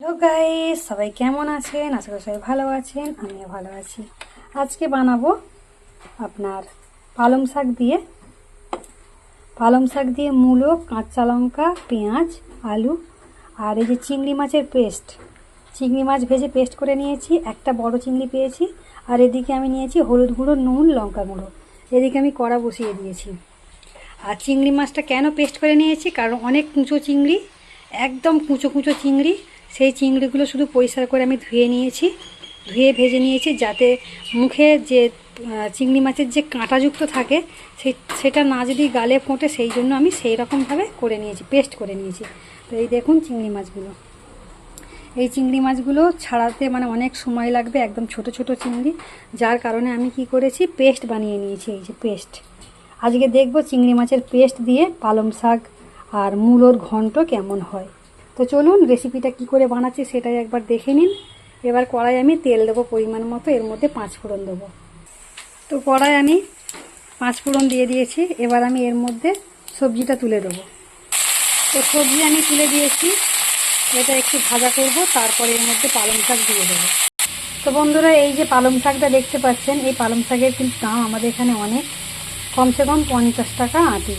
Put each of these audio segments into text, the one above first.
Hello guys, সবাই কেমন আছেন? আশা করি সবাই ভালো আছেন। আমিও ভালো আছি। আজকে বানাবো আপনার পালং শাক দিয়ে মূলো, কাঁচা লঙ্কা, পেঁয়াজ, আলু আর এই যে চিংড়ি মাছের পেস্ট। চিংড়ি মাছ ভেজে পেস্ট করে নিয়েছি, একটা বড় চিংড়ি পেয়েছি। আর এদিকে আমি নিয়েছি হলুদ গুঁড়ো, নুন, লঙ্কা গুঁড়ো। এদিকে আমি কড়া বসিয়ে দিয়েছি। আর চিংড়ি মাছটা কেন পেস্ট করে নিয়েছি, কারণ অনেক কুঁচো চিংড়ি, একদম কুঁচো কুঁচো চিংড়ি। সেই চিংড়িগুলো শুধু পরিষ্কার করে আমি ধুয়ে ভেজে নিয়েছি, যাতে মুখে যে চিংড়ি মাছের যে কাঁটাযুক্ত থাকে সেটা না যদি গালে ফোটে, সেই জন্য আমি সেই রকমভাবে করে নিয়েছি, পেস্ট করে নিয়েছি। তো এই দেখুন এই চিংড়ি মাছগুলো ছাড়াতে অনেক সময় লাগবে, একদম ছোট ছোট চিংড়ি, যার কারণে আমি কি করেছি, পেস্ট বানিয়ে নিয়েছি। এই যে পেস্ট, আজকে দেখব চিংড়ি মাছের পেস্ট দিয়ে পালং শাক আর মূলোর ঘন্ট কেমন হয়। তো চলুন রেসিপিটা কি করে বানাচ্ছি সেটাই একবার দেখে নিন। এবার কড়াই আমি তেল দেবো পরিমাণ মতো, এর মধ্যে 5 ফোড়ন দেবো। তো কড়াই আমি 5 ফোড়ন দিয়ে দিয়েছি। এবার আমি এর মধ্যে সবজিটা তুলে দেবো। তো সবজি আমি তুলে দিয়েছি, এটা একটু ভাজা করব, তারপরে এর মধ্যে পালং শাক দিয়ে দেবো। তো বন্ধুরা, এই যে পালং শাকটা দেখতে পাচ্ছেন, এই পালং শাকের কিন্তু দাম আমাদের এখানে অনেক, কমসে কম 50 টাকা আঁটি।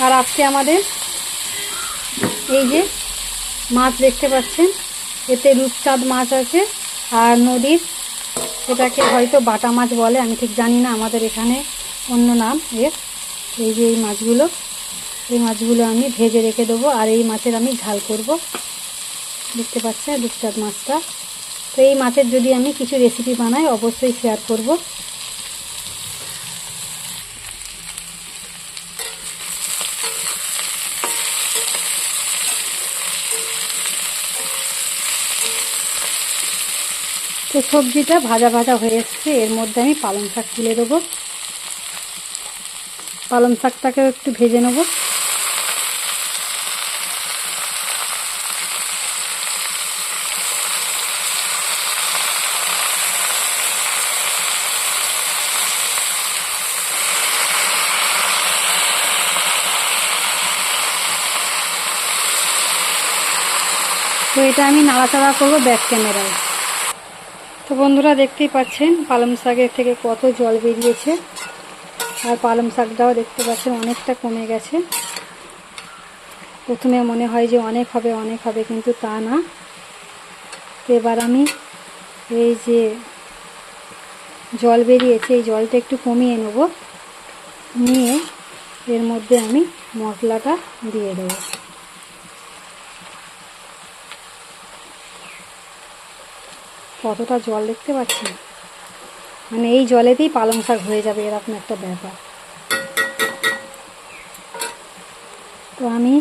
আর আজকে আমাদের এই যে মাছ দেখতে পাচ্ছেন, এতে রূপচাঁদ মাছ আছে, আর নদীর, এটাকে হয়তো বাটা মাছ বলে, আমি ঠিক জানি না, আমাদের এখানে অন্য নাম এর। এই যে এই মাছগুলো আমি ভেজে রেখে দেবো, আর এই মাছের আমি ঝাল করব। দেখতে পাচ্ছেন রূপচাঁদ মাছটা। তো এই মাছের যদি আমি কিছু রেসিপি বানাই, অবশ্যই শেয়ার করব। তো সবজিটা ভাজা ভাজা হয়ে এসছে, এর মধ্যে আমি পালং শাক তুলে দেবো। পালং শাকটাকে একটু ভেজে নেব। তো এটা আমি নাড়াচাড়া করবো ব্যাক ক্যামেরায়। তো বন্ধুরা, দেখতেই পাচ্ছেন পালং শাকের থেকে কত জল বেরিয়েছে, আর পালং শাকটাও দেখতে পাচ্ছেন অনেকটা কমে গেছে। প্রথমে মনে হয় যে অনেক হবে, কিন্তু তা না। তো এবার আমি এই যে জল বেরিয়েছে, এই জলটা একটু কমিয়ে নেব, নিয়ে এর মধ্যে আমি মশলাটা দিয়ে দেবো। কতটা জল দেখতে পাচ্ছেন, এই জলেতেই পালং শাক হয়ে যাবে, এরকম একটা ব্যাপার। তো আমি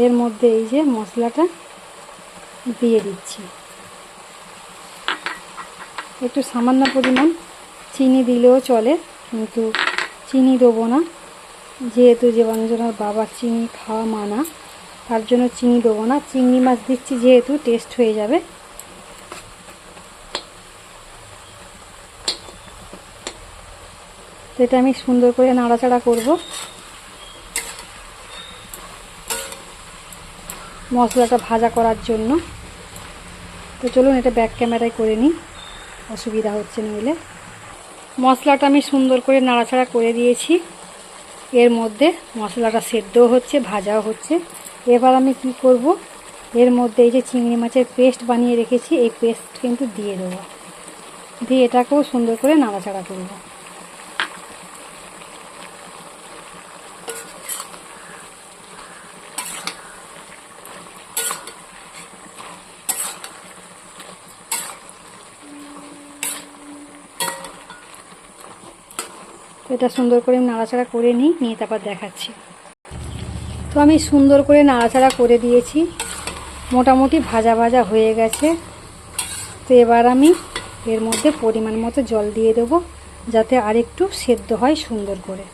এর মধ্যে এই যে মশলাটা দিয়ে দিচ্ছি। একটু সামান্য পরিমাণ চিনি দিলেও চলে, কিন্তু চিনি দেবো না, যেহেতু জীবনজনার বাবার চিনি খাওয়া মানা, তার জন্য চিনি দেবো না। চিংড়ি মাছ দিচ্ছি যেহেতু, টেস্ট হয়ে যাবে। তো এটা আমি সুন্দর করে নাড়াচাড়া করব মশলাটা ভাজা করার জন্য। তো চলুন এটা ব্যাক ক্যামেরায় করে নিই, অসুবিধা হচ্ছে নইলে। মশলাটা আমি সুন্দর করে নাড়াচাড়া করে দিয়েছি, এর মধ্যে মশলাটা সেদ্ধও হচ্ছে, ভাজাও হচ্ছে। এবার আমি কি করব, এর মধ্যে এই যে চিংড়ি মাছের পেস্ট বানিয়ে রেখেছি, এই পেস্ট কিন্তু দিয়ে দেবো, দিয়ে এটাকেও সুন্দর করে নাড়াচাড়া করব। এটা সুন্দর করে নাড়াচাড়া করে নিয়ে তারপর দেখাচ্ছি। তো আমি সুন্দর করে নাড়াচাড়া করে দিয়েছি, মোটামুটি ভাজা ভাজা হয়ে গেছে। তো এবার আমি এর মধ্যে পরিমাণ মতো জল দিয়ে দেবো, যাতে আরেকটু সেদ্ধ হয় সুন্দর করে।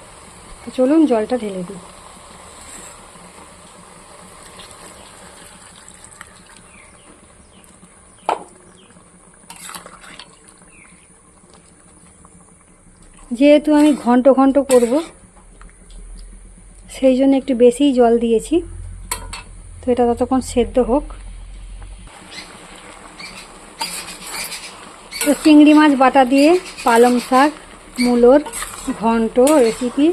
তো চলুন জলটা ঢেলে দিই। যেহেতু আমি ঘন্ট ঘন্ট করব, সেই জন্য একটু বেশিই জল দিয়েছি। তো এটা ততক্ষণ সেদ্ধ হোক। তো চিংড়ি মাছ বাটা দিয়ে পালং শাক মূলোর ঘন্ট রেসিপি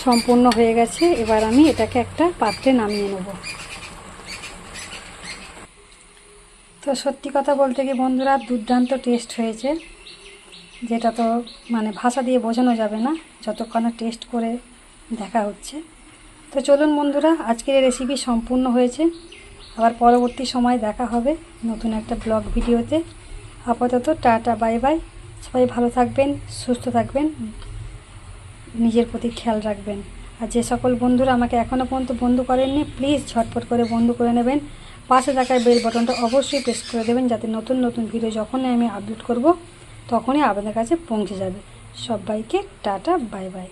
সম্পূর্ণ হয়ে গেছে। এবার আমি এটাকে একটা পাত্রে নামিয়ে নেব। তো সত্যি কথা বলতে কি বন্ধুরা, দুর্দান্ত টেস্ট হয়েছে, যেটা তো মানে ভাষা দিয়ে বোঝানো যাবে না, যতক্ষণ না টেস্ট করে দেখা হচ্ছে। তো চলুন বন্ধুরা, আজকের এই রেসিপি সম্পূর্ণ হয়েছে। আবার পরবর্তী সময় দেখা হবে নতুন একটা ব্লগ ভিডিওতে। আপাতত টাটা, বাই বাই। সবাই ভালো থাকবেন, সুস্থ থাকবেন, নিজের প্রতি খেয়াল রাখবেন। আর যে সকল বন্ধুরা আমাকে এখনও পর্যন্ত বন্ধু করেননি, প্লিজ ঝটপট করে বন্ধু করে নেবেন। পাশে থাকা বেল বাটনটা অবশ্যই প্রেস করে দেবেন, যাতে নতুন নতুন ভিডিও যখনই আমি আপলোড করব তখনই আপনাদের কাছে পৌঁছে যাবে। সবাইকে টাটা, বাই বাই।